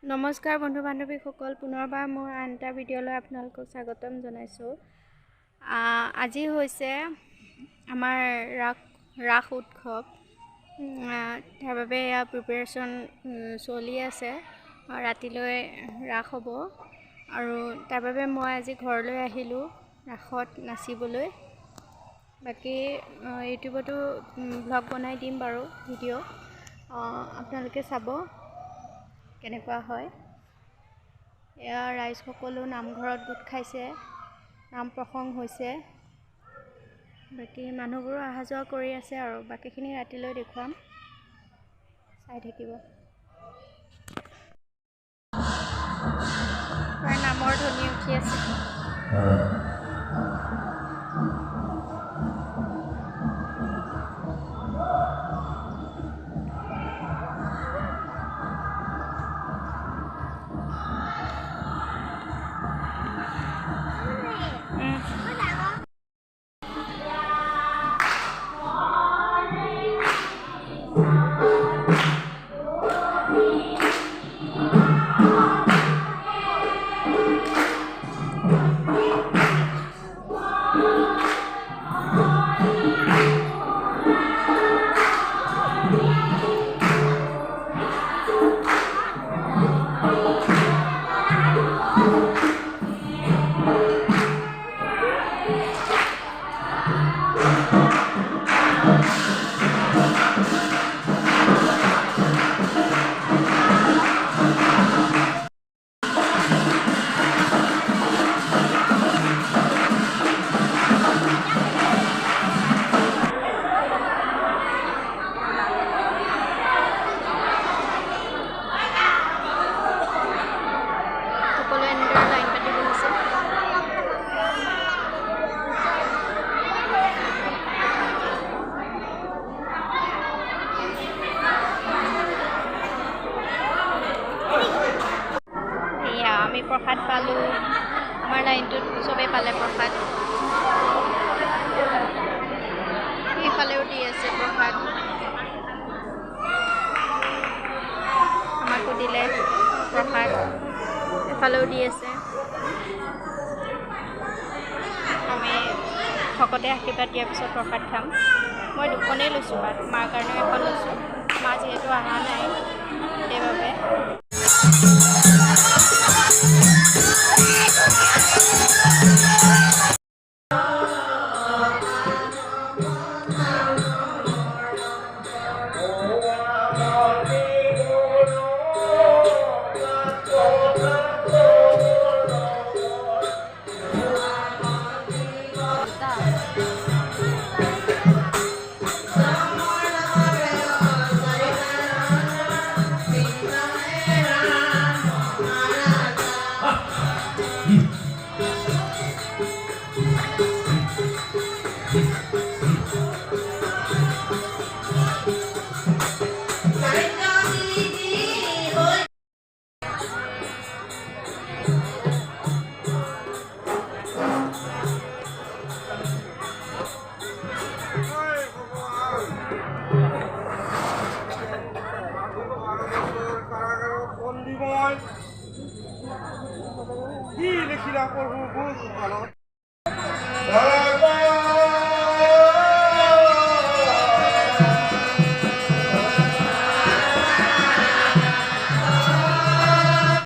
নমস্কাৰ বন্ধু বান্ধৱীসকল, পুনৰবাৰ মোৰ আন এটা ভিডিঅ'লৈ আপোনালোকক স্বাগতম জনাইছোঁ। আজি হৈছে আমাৰ ৰাস উৎসৱ। তাৰ বাবে এয়া প্ৰিপেৰেশ্যন চলি আছে। ৰাতিলৈ ৰাস হ'ব আৰু তাৰ বাবে মই আজি ঘৰলৈ আহিলোঁ ৰাসত নাচিবলৈ। বাকী ইউটিউবতো ব্লগ বনাই দিম বাৰু ভিডিঅ', আপোনালোকে চাব কেনেকুৱা হয়। এয়া ৰাইজ সকলো নামঘৰত গোট খাইছে, নাম প্ৰসংগ হৈছে। বাকী মানুহবোৰো অহা যোৱা কৰি আছে আৰু বাকীখিনি ৰাতিলৈ দেখুৱাম, চাই থাকিব। নামৰ ধ্বনি উঠি আছে। আমি প্ৰসাদ পালোঁ, আমাৰ লাইনটোত চবেই পালে প্ৰসাদ। এইফালেও দি আছে প্ৰসাদ, আমাকো দিলে প্ৰসাদ, এফালেও দি আছে। আমি ভকতে আশীৰ্বাদ দিয়াৰ পিছত প্ৰসাদ খাম। মই দুখনেই লৈছোঁ, মাৰ কাৰণেও এখন লৈছোঁ, মা যিহেতু অহা নাই সেইবাবে। কি লিখিলা প্ৰভু